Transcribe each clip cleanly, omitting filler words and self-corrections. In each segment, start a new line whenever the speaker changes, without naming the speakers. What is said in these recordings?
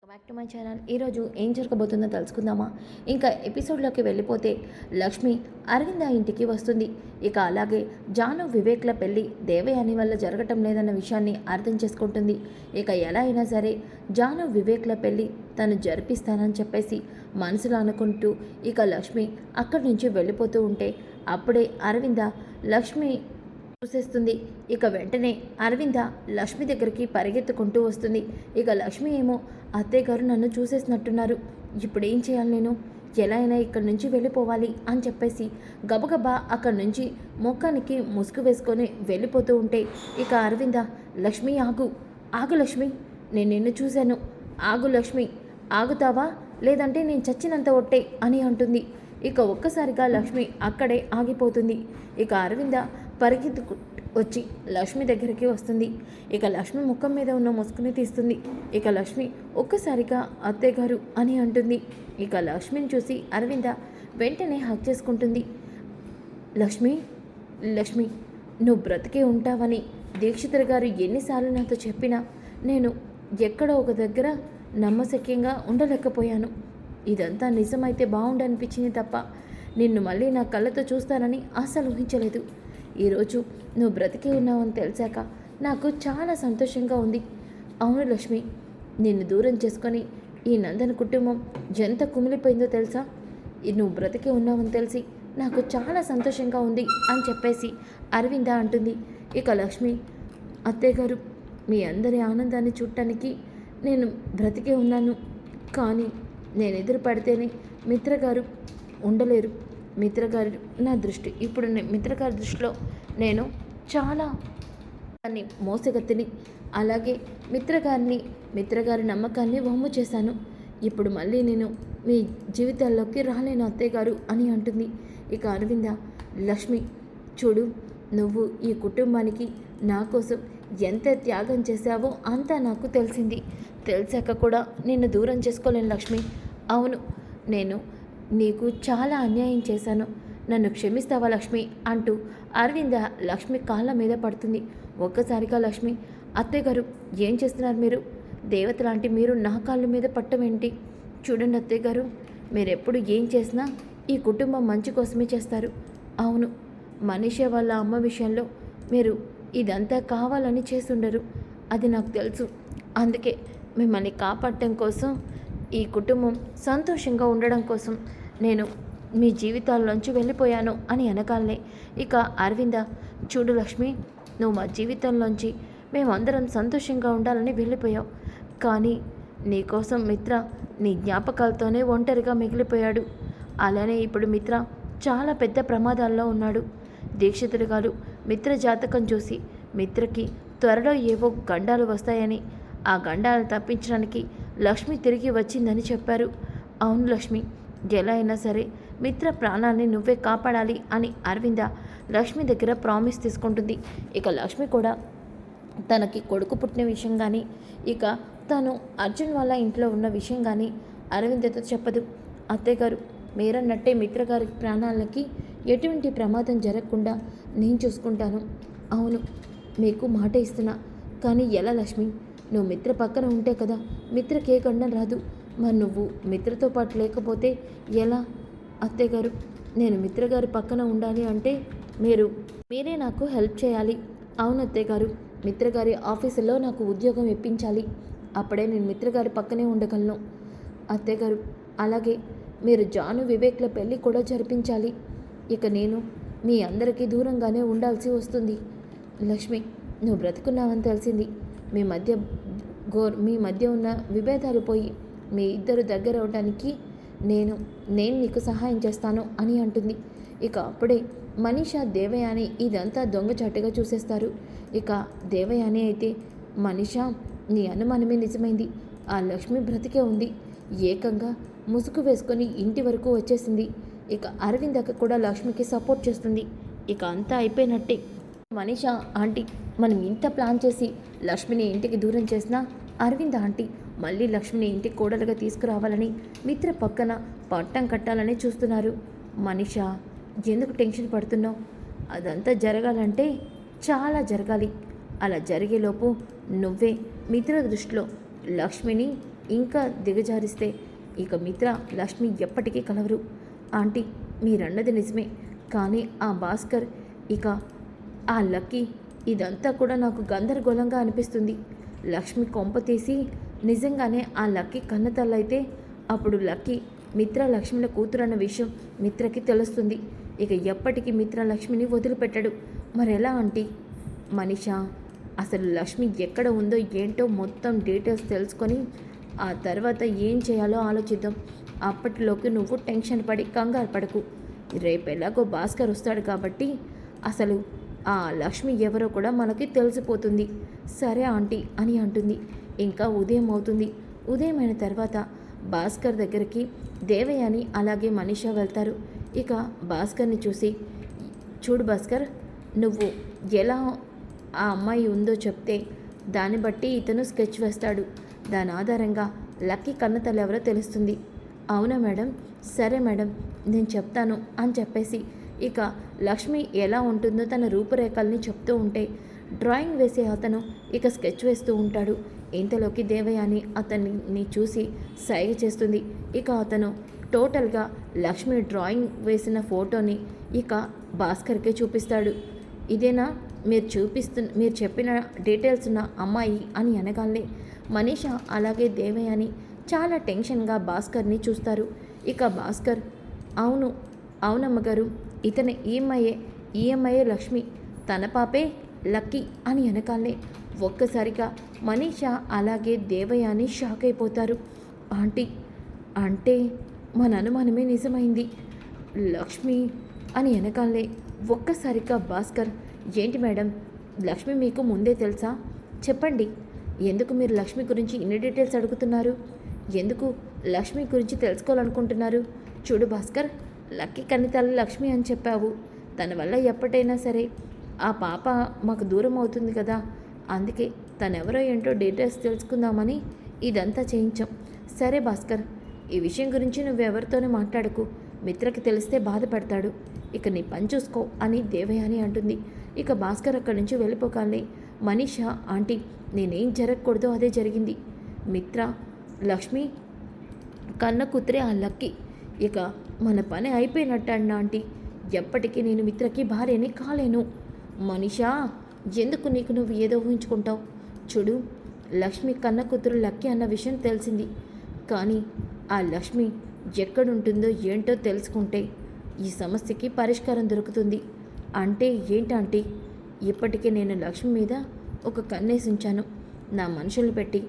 Back to my channel. ఈరోజు ఏం జరగబోతుందో తెలుసుకుందామా? ఇంకా ఎపిసోడ్లోకి వెళ్ళిపోతే లక్ష్మి అరవింద ఇంటికి వస్తుంది. ఇక అలాగే జాను వివేక్ల పెళ్ళి దేవయాని వల్ల జరగటం లేదన్న విషయాన్ని అర్థం చేసుకుంటుంది. ఇక ఎలా అయినా సరే జాను వివేక్ల పెళ్ళి తను జరిపిస్తానని చెప్పేసి మనసులో అనుకుంటూ ఇక లక్ష్మి అక్కడి నుంచి వెళ్ళిపోతూ ఉంటే అప్పుడే అరవింద లక్ష్మి చూసేస్తుంది. ఇక వెంటనే అరవింద లక్ష్మి దగ్గరికి పరిగెత్తుకుంటూ వస్తుంది. ఇక లక్ష్మి ఏమో అత్తయ్య గారు నన్ను చూసేసినట్టున్నారు, ఇప్పుడు ఏం చేయాలి, నేను ఎలా అయినా ఇక్కడి నుంచి వెళ్ళిపోవాలి అని చెప్పేసి గబగబా అక్కడి నుంచి ముఖానికి ముసుగు వేసుకొని వెళ్ళిపోతూ ఉంటే ఇక అరవింద, లక్ష్మి ఆగు, ఆగు లక్ష్మి, నేను నిన్ను చూశాను, ఆగు లక్ష్మి, ఆగుతావా లేదంటే నేను చచ్చినంత ఒట్టే అని అంటుంది. ఇక ఒక్కసారిగా లక్ష్మి అక్కడే ఆగిపోతుంది. ఇక అరవింద పరిగెత్తుకు వచ్చి లక్ష్మి దగ్గరికి వస్తుంది. ఇక లక్ష్మి ముఖం మీద ఉన్న ముసుగుని తీస్తుంది. ఇక లక్ష్మి ఒక్కసారిగా అత్తయ్య గారు అని అంటుంది. ఇక లక్ష్మిని చూసి అరవింద వెంటనే హక్ చేసుకుంటుంది. లక్ష్మి, లక్ష్మి, నువ్వు బ్రతికే ఉంటావని దీక్షితులు గారు ఎన్నిసార్లు నాతో చెప్పినా నేను ఎక్కడో ఒక దగ్గర నమ్మశక్యంగా ఉండలేకపోయాను. ఇదంతా నిజమైతే బాగుండనిపించింది తప్ప నిన్ను మళ్ళీ నా కళ్ళతో చూస్తానని అస్సలు ఊహించలేదు. ఈరోజు నువ్వు బ్రతికి ఉన్నావని తెలిసాక నాకు చాలా సంతోషంగా ఉంది. అవును లక్ష్మి, నిన్ను దూరం చేసుకొని ఈ నందన కుటుంబం ఎంత కుమిలిపోయిందో తెలుసా? నువ్వు బ్రతికి ఉన్నావని తెలిసి నాకు చాలా సంతోషంగా ఉంది అని చెప్పేసి అరవింద అంటుంది. ఇక లక్ష్మి, అత్తయ్య గారు, మీ అందరి ఆనందాన్ని చూడటానికి నేను బ్రతికే ఉన్నాను, కానీ నేను ఎదురు పడితేనే మిత్రగారు ఉండలేరు. మిత్రగారు నా దృష్టి ఇప్పుడు మిత్రగారి దృష్టిలో నేను చాలా దాన్ని మోసగత్తిని, అలాగే మిత్రగారి నమ్మకాన్ని వమ్ము చేశాను. ఇప్పుడు మళ్ళీ నేను మీ జీవితాల్లోకి రాలేను అత్తయ్య గారు అని అంటుంది. ఇక అరవింద, లక్ష్మి చూడు, నువ్వు ఈ కుటుంబానికి నా కోసం ఎంత త్యాగం చేశావో అంతా నాకు తెలిసింది. తెలిసాక కూడా నిన్ను దూరం చేసుకోలేను లక్ష్మి. అవును, నేను నీకు చాలా అన్యాయం చేశాను, నన్ను క్షమిస్తావా లక్ష్మి అంటూ అరవింద లక్ష్మి కాళ్ళ మీద పడుతుంది. ఒక్కసారిగా లక్ష్మి, అత్తయ్య గారు ఏం చేస్తున్నారు మీరు? దేవత లాంటి మీరు నా కాళ్ళ మీద పట్టమేంటి? చూడండి అత్తయ్య గారు, మీరెప్పుడు ఏం చేసినా ఈ కుటుంబం మంచి కోసమే చేస్తారు. అవును, మనిషి వాళ్ళ అమ్మ విషయంలో మీరు ఇదంతా కావాలని చేసుండరు, అది నాకు తెలుసు. అందుకే మిమ్మల్ని కాపాడటం కోసం, ఈ కుటుంబం సంతోషంగా ఉండడం కోసం నేను మీ జీవితాల్లోంచి వెళ్ళిపోయాను అని అనగానే ఇక అరవింద, చూడు లక్ష్మి, నువ్వు మా జీవితంలోంచి మేమందరం సంతోషంగా ఉండాలని వెళ్ళిపోయావు, కానీ నీకోసం మిత్ర నీ జ్ఞాపకాలతోనే ఒంటరిగా మిగిలిపోయాడు. అలానే ఇప్పుడు మిత్ర చాలా పెద్ద ప్రమాదాల్లో ఉన్నాడు. దీక్షితులు గారు మిత్ర జాతకం చూసి మిత్రకి త్వరలో ఏవో గండాలు వస్తాయని, ఆ గండాలను తప్పించడానికి లక్ష్మి తిరిగి వచ్చిందని చెప్పారు. అవును లక్ష్మి, ఎలా అయినా సరే మిత్ర ప్రాణాన్ని నువ్వే కాపాడాలి అని అరవింద లక్ష్మి దగ్గర ప్రామిస్ తీసుకుంటుంది. ఇక లక్ష్మి కూడా తనకి కొడుకు పుట్టిన విషయం కానీ, ఇక తను అర్జున్ వాళ్ళ ఇంట్లో ఉన్న విషయం కానీ అరవిందతో చెప్పదు. అత్తయ్య గారు, మీరన్నట్టే మిత్ర గారి ప్రాణాలకి ఎటువంటి ప్రమాదం జరగకుండా నేను చూసుకుంటాను. అవును, మీకు మాట ఇస్తున్నా, కానీ ఎలా లక్ష్మి? నువ్వు మిత్ర పక్కన ఉంటే కదా మిత్రకే గండం రాదు. మరి నువ్వు మిత్రతో పాటు లేకపోతే ఎలా? అత్తయ్య గారు, నేను మిత్రగారి పక్కన ఉండాలి అంటే మీరే నాకు హెల్ప్ చేయాలి. అవును అత్తయ్య గారు, మిత్రగారి ఆఫీసులో నాకు ఉద్యోగం ఇప్పించాలి, అప్పుడే నేను మిత్రగారి పక్కనే ఉండగలను. అత్తయ్య గారు, అలాగే మీరు జాను వివేక్ల పెళ్ళి కూడా జరిపించాలి. ఇక నేను మీ అందరికీ దూరంగానే ఉండాల్సి వస్తుంది. లక్ష్మి, నువ్వు బ్రతుకున్నావని తెలిసింది. మీ మధ్య ఉన్న విభేదాలు పోయి మీ ఇద్దరు దగ్గర అవడానికి నేను నీకు సహాయం చేస్తాను అని అంటుంది. ఇక అప్పుడే మనీషా దేవయాని ఇదంతా దొంగచాటుగా చూసేస్తారు. ఇక దేవయాని అయితే, మనీషా, నీ అనుమానమే నిజమైంది, ఆ లక్ష్మి బ్రతికే ఉంది, ఏకంగా ముసుగు వేసుకొని ఇంటి వరకు వచ్చేసింది. ఇక అరవిందక కూడా లక్ష్మికి సపోర్ట్ చేస్తుంది. ఇక అంతా అయిపోయినట్టే. మనీషా ఆంటీ, మనం ఇంత ప్లాన్ చేసి లక్ష్మిని ఇంటికి దూరం చేసినా అరవింద్ ఆంటీ మళ్ళీ లక్ష్మిని ఇంటికి కోడలుగా తీసుకురావాలని మిత్ర పక్కన పట్టం కట్టాలని చూస్తున్నారు. మనీషా, ఎందుకు టెన్షన్ పడుతున్నావు? అదంతా జరగాలంటే చాలా జరగాలి. అలా జరిగేలోపు నువ్వే మిత్ర దృష్టిలో లక్ష్మిని ఇంకా దిగజారిస్తే ఇక మిత్ర లక్ష్మి ఎప్పటికీ కలవరు. ఆంటీ మీరన్నది నిజమే, కానీ ఆ భాస్కర్ ఇక ఆ లక్కీ ఇదంతా కూడా నాకు గందరగోళంగా అనిపిస్తుంది. లక్ష్మి కొంప తీసి నిజంగానే ఆ లక్కీ కన్నతల్లైతే అప్పుడు లక్కీ మిత్ర లక్ష్మిల కూతురన్న విషయం మిత్రకి తెలుస్తుంది. ఇక ఎప్పటికీ మిత్ర లక్ష్మిని వదిలిపెట్టాడు. మరెలా ఆంటీ? మనీషా, అసలు లక్ష్మి ఎక్కడ ఉందో ఏంటో మొత్తం డీటెయిల్స్ తెలుసుకొని ఆ తర్వాత ఏం చేయాలో ఆలోచిద్దాం. అప్పటిలోకి నువ్వు టెన్షన్ పడి కంగారు పడకు. రేపు ఎలాగో భాస్కర్ వస్తాడు కాబట్టి అసలు ఆ లక్ష్మి ఎవరో కూడా మనకి తెలిసిపోతుంది. సరే ఆంటీ అని అంటుంది. ఇంకా ఉదయం అవుతుంది. ఉదయమైన తర్వాత భాస్కర్ దగ్గరికి దేవయాని అలాగే మనీషా వెళ్తారు. ఇక భాస్కర్ని చూసి, చూడు భాస్కర్, నువ్వు ఎలా ఆ అమ్మాయి ఉందో చెప్తే దాన్ని బట్టి ఇతను స్కెచ్ వేస్తాడు. దాని ఆధారంగా లక్కీ కన్నతల్లి ఎవరో తెలుస్తుంది. అవునా మేడం? సరే మేడం, నేను చెప్తాను అని చెప్పేసి ఇక లక్ష్మి ఎలా ఉంటుందో తన రూపురేఖల్ని చెప్తూ ఉంటే డ్రాయింగ్ వేసే అతను ఇక స్కెచ్ వేస్తూ ఉంటాడు. ఇంతలోకి దేవయాని అతన్ని చూసి సైగ చేస్తుంది. ఇక అతను టోటల్గా లక్ష్మి డ్రాయింగ్ వేసిన ఫోటోని ఇక భాస్కర్కే చూపిస్తాడు. ఇదేనా మీరు చెప్పిన డీటెయిల్స్ ఉన్న అమ్మాయి అని అనగానే మనీషా అలాగే దేవయాని చాలా టెన్షన్గా భాస్కర్ని చూస్తారు. ఇక భాస్కర్, అవునమ్మగారు, ఇతని ఈఎంఐయే లక్ష్మి, తన పాపే లక్కీ అని అనగానే ఒక్కసారిగా మనీషా అలాగే దేవయాని షాక్ అయిపోతారు. ఆంటీ, అంటే మన అనుమానమే నిజమైంది, లక్ష్మి అని అనగానే ఒక్కసారిగా భాస్కర్, ఏంటి మేడం, లక్ష్మి మీకు ముందే తెలుసా? చెప్పండి, ఎందుకు మీరు లక్ష్మి గురించి ఇన్ని డీటెయిల్స్ అడుగుతున్నారు? ఎందుకు లక్ష్మి గురించి తెలుసుకోవాలనుకుంటున్నారు? చూడు భాస్కర్, లక్కీ కన్నితల్లి లక్ష్మి అని చెప్పావు. తన వల్ల ఎప్పటైనా సరే ఆ పాప మాకు దూరం అవుతుంది కదా, అందుకే తనెవరో ఏంటో డీటెయిల్స్ తెలుసుకుందామని ఇదంతా చేయించాం. సరే భాస్కర్, ఈ విషయం గురించి నువ్వెవరితోనే మాట్లాడకు, మిత్రకి తెలిస్తే బాధపడతాడు. ఇక నీ పని చూసుకో అని దేవయాని అంటుంది. ఇక భాస్కర్ అక్కడి నుంచి వెళ్ళిపోగానే మనీషా, ఆంటీ, నేనేం జరగకూడదో అదే జరిగింది. మిత్ర లక్ష్మి కన్న కూతురే ఆ లక్కీ. ఇక మన పని అయిపోయినట్టు అన్న ఆంటీ, ఎప్పటికీ నేను మిత్రకి భార్యని కాలేను. మనీషా, ఎందుకు నీకు నువ్వు ఏదో ఊహించుకుంటావు? చూడు, లక్ష్మి కన్న కూతురు లక్కీ అన్న విషయం తెలిసింది, కానీ ఆ లక్ష్మి ఎక్కడుంటుందో ఏంటో తెలుసుకుంటే ఈ సమస్యకి పరిష్కారం దొరుకుతుంది. అంటే ఏంటంటే, ఇప్పటికే నేను లక్ష్మి మీద ఒక కన్నేసి ఉంచాను. నా మనుషులు పెట్టి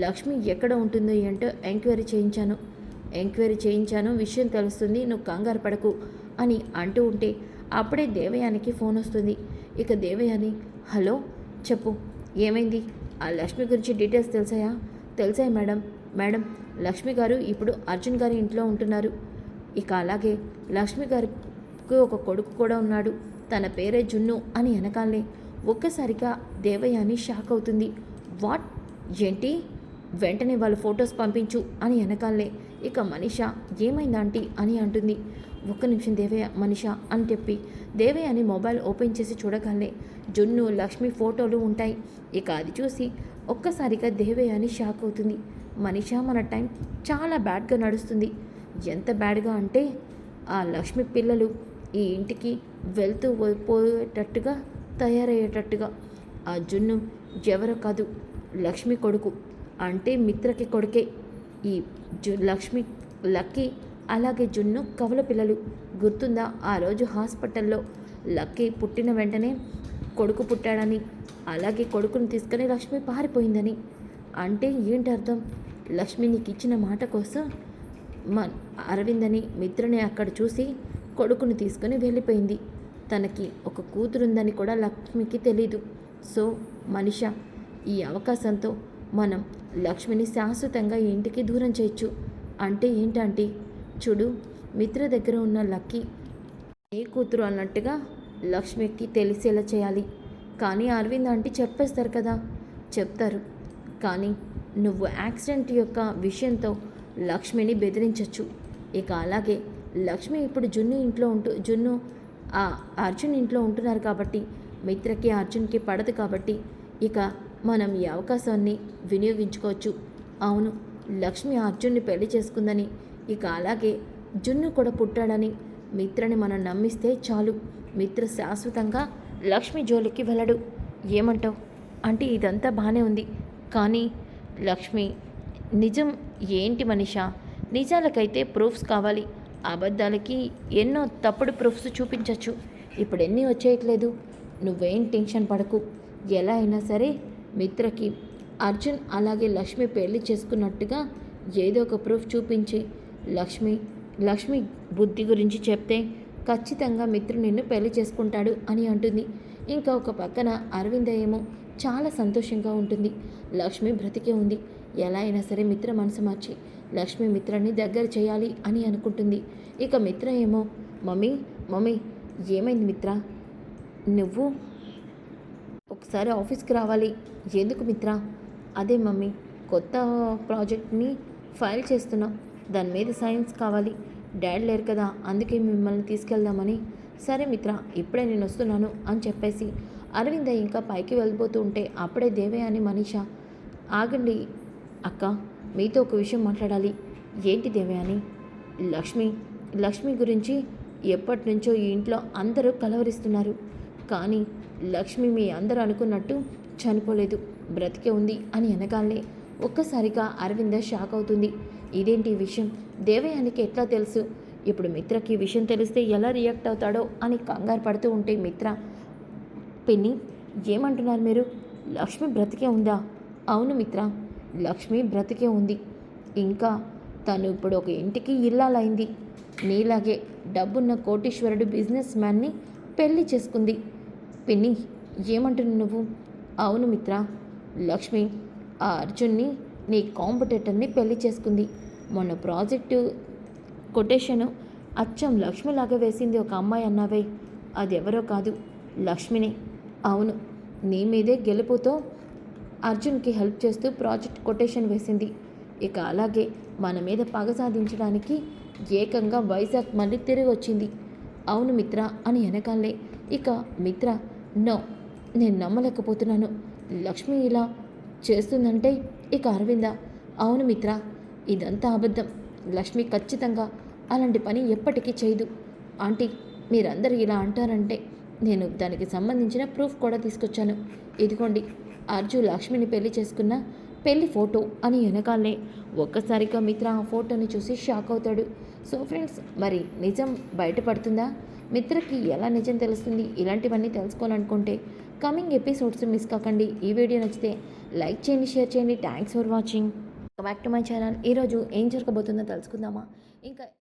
లక్ష్మి ఎక్కడ ఉంటుందో ఏంటో ఎంక్వైరీ చేయించాను. విషయం తెలుస్తుంది, నువ్వు కంగారు పడకు అని అంటూ ఉంటే అప్పుడే దేవయానికి ఫోన్ వస్తుంది. ఇక దేవయాని, హలో, చెప్పు, ఏమైంది? ఆ లక్ష్మి గురించి డీటెయిల్స్ తెలిసాయి మేడం, లక్ష్మి గారు ఇప్పుడు అర్జున్ గారి ఇంట్లో ఉంటున్నారు. ఇక అలాగే లక్ష్మి గారికి ఒక కొడుకు కూడా ఉన్నాడు, తన పేరే జున్ను అని అనగానే ఒక్కసారిగా దేవయాని షాక్ అవుతుంది. వాట్? ఏంటి? వెంటనే వాళ్ళ ఫొటోస్ పంపించు అని అనగానే ఇక మనీషా, ఏమైందాంటీ అని అంటుంది. ఒక్క నిమిషం మనీషా అని చెప్పి దేవయాని మొబైల్ ఓపెన్ చేసి చూడగానే జున్ను లక్ష్మి ఫోటోలు ఉంటాయి. ఇక అది చూసి ఒక్కసారిగా దేవయాని షాక్ అవుతుంది. మనీషా, మన టైం చాలా బ్యాడ్గా నడుస్తుంది. ఎంత బ్యాడ్గా అంటే ఆ లక్ష్మి పిల్లలు ఈ ఇంటికి వెళ్తూ పోయేటట్టుగా తయారయ్యేటట్టుగా ఆ జున్ను ఎవరో కాదు, లక్ష్మి కొడుకు, అంటే మిత్రకి కొడుకే. ఈ లక్కీ అలాగే జున్ను కవల పిల్లలు. గుర్తుందా ఆ రోజు హాస్పిటల్లో లక్కీ పుట్టిన వెంటనే కొడుకు పుట్టాడని, అలాగే కొడుకుని తీసుకొని లక్ష్మి పారిపోయిందని? అంటే ఏంటి అర్థం? లక్ష్మి నీకు ఇచ్చిన మాట కోసం అరవిందని మిత్రని అక్కడ చూసి కొడుకుని తీసుకొని వెళ్ళిపోయింది. తనకి ఒక కూతురుందని కూడా లక్ష్మికి తెలీదు. సో మనీషా, ఈ అవకాశంతో మనం లక్ష్మిని శాశ్వతంగా ఈ ఇంటికి దూరం చేయొచ్చు. అంటే ఏంటంటే, చూడు, మిత్ర దగ్గర ఉన్న లక్కీ ఏ కూతురు అన్నట్టుగా లక్ష్మికి తెలిసేలా చేయాలి. కానీ అరవింద్ ఆంటీ చెప్పేస్తారు కదా. చెప్తారు, కానీ నువ్వు యాక్సిడెంట్ యొక్క విషయంతో లక్ష్మిని బెదిరించవచ్చు. ఇక అలాగే లక్ష్మి ఇప్పుడు జున్ను అర్జున్ ఇంట్లో ఉంటున్నారు కాబట్టి మిత్రకి అర్జున్కి పడదు కాబట్టి ఇక మనం ఈ అవకాశాన్ని వినియోగించుకోవచ్చు. అవును, లక్ష్మి అర్జున్ని పెళ్లి చేసుకుందని, ఇక అలాగే జున్ను కూడా పుట్టాడని మిత్రని మనం నమ్మిస్తే చాలు. మిత్ర శాశ్వతంగా లక్ష్మి జోలికి వెళ్ళడు. ఏమంటావు? అంటే ఇదంతా బాగానే ఉంది, కానీ లక్ష్మి నిజం ఏంటి మనిషా? నిజాలకైతే ప్రూఫ్స్ కావాలి, అబద్ధాలకి ఎన్నో తప్పుడు ప్రూఫ్స్ చూపించవచ్చు. ఇప్పుడు ఎన్ని వచ్చేయట్లేదు. నువ్వేం టెన్షన్ పడకు. ఎలా అయినా సరే మిత్రకి అర్జున్ అలాగే లక్ష్మి పెళ్లి చేసుకున్నట్టుగా ఏదో ఒక ప్రూఫ్ చూపించి లక్ష్మి బుద్ధి గురించి చెప్తే ఖచ్చితంగా మిత్రు నిన్ను పెళ్లి చేసుకుంటాడు అని అంటుంది. ఇంకా ఒక పక్కన అరవింద ఏమో చాలా సంతోషంగా ఉంటుంది. లక్ష్మి బ్రతికే ఉంది, ఎలా అయినా సరే మిత్ర మనసు మార్చి లక్ష్మి మిత్రని దగ్గర చేయాలి అని అనుకుంటుంది. ఇక మిత్ర ఏమో మమ్మీ ఏమైంది మిత్ర? నువ్వు ఒకసారి ఆఫీస్కి రావాలి. ఎందుకు మిత్ర? అదే మమ్మీ, కొత్త ప్రాజెక్ట్ని ఫైల్ చేస్తున్నాం, దాని మీద సైన్స్ కావాలి. డాడీ లేరు కదా, అందుకే మిమ్మల్ని తీసుకెళ్దామని. సరే మిత్ర, ఇప్పుడే నేను వస్తున్నాను అని చెప్పేసి అరవింద ఇంకా పైకి వెళ్ళిపోతూ ఉంటే అప్పుడే దేవయాని మనీషా, ఆగండి అక్క, మీతో ఒక విషయం మాట్లాడాలి. ఏంటి దేవయాని? లక్ష్మి గురించి ఎప్పటి నుంచో ఈ ఇంట్లో అందరూ కలవరిస్తున్నారు, కానీ లక్ష్మి మీ అందరూ అనుకున్నట్టు చనిపోలేదు, బ్రతికే ఉంది అని అనగానే ఒక్కసారిగా అరవింద షాక్ అవుతుంది. ఇదేంటి ఈ విషయం దేవయానికి ఎట్లా తెలుసు? ఇప్పుడు మిత్రకి ఈ విషయం తెలిస్తే ఎలా రియాక్ట్ అవుతాడో అని కంగారు పడుతూ ఉంటే మిత్ర, పిన్ని ఏమంటున్నారు మీరు? లక్ష్మి బ్రతికే ఉందా? అవును మిత్ర, లక్ష్మి బ్రతికే ఉంది. ఇంకా తను ఇప్పుడు ఒక ఇంటికి ఇల్లాలైంది. నీలాగే డబ్బున్న కోటీశ్వరుడు బిజినెస్ మ్యాన్ని పెళ్లి చేసుకుంది. పిన్ని ఏమంటున్నావు నువ్వు? అవును మిత్ర, లక్ష్మి ఆ అర్జున్ని నీ కాంపిటేటర్ని పెళ్లి చేసుకుంది. మొన్న ప్రాజెక్టు కొటేషను అచ్చం లక్ష్మిలాగా వేసింది ఒక అమ్మాయి అన్నావే, అది ఎవరో కాదు, లక్ష్మిని. అవును, నీ మీదే గెలుపుతో అర్జున్కి హెల్ప్ చేస్తూ ప్రాజెక్ట్ కొటేషన్ వేసింది. ఇక అలాగే మన మీద పగ సాధించడానికి ఏకంగా వైజాగ్ మళ్ళీ తిరిగి వచ్చింది. అవును మిత్ర అని వెనకాలే ఇక మిత్ర, నో, నేను నమ్మలేకపోతున్నాను. లక్ష్మి ఇలా చేస్తుందంటే ఇక అరవింద, అవును మిత్ర, ఇదంతా అబద్ధం. లక్ష్మి ఖచ్చితంగా అలాంటి పని ఎప్పటికీ చేయదు. ఆంటీ, మీరందరూ ఇలా అంటారంటే నేను దానికి సంబంధించిన ప్రూఫ్ కూడా తీసుకొచ్చాను. ఇదిగోండి, అర్జున్ లక్ష్మిని పెళ్లి చేసుకున్న పెళ్లి ఫోటో అని వెనకాలనే ఒక్కసారిగా మిత్ర ఆ ఫోటోని చూసి షాక్ అవుతాడు. సో ఫ్రెండ్స్, మరి నిజం బయటపడుతుందా? మిత్రకి ఎలా నిజం తెలుస్తుంది? ఇలాంటివన్నీ తెలుసుకోవాలనుకుంటే కమింగ్ ఎపిసోడ్స్ మిస్ కాకండి. ఈ వీడియో నచ్చితే లైక్ చేయండి, షేర్ చేయండి. Thanks for watching. Back to my channel. ఈరోజు ఏం జరగబోతుందో తెలుసుకుందామా? ఇంకా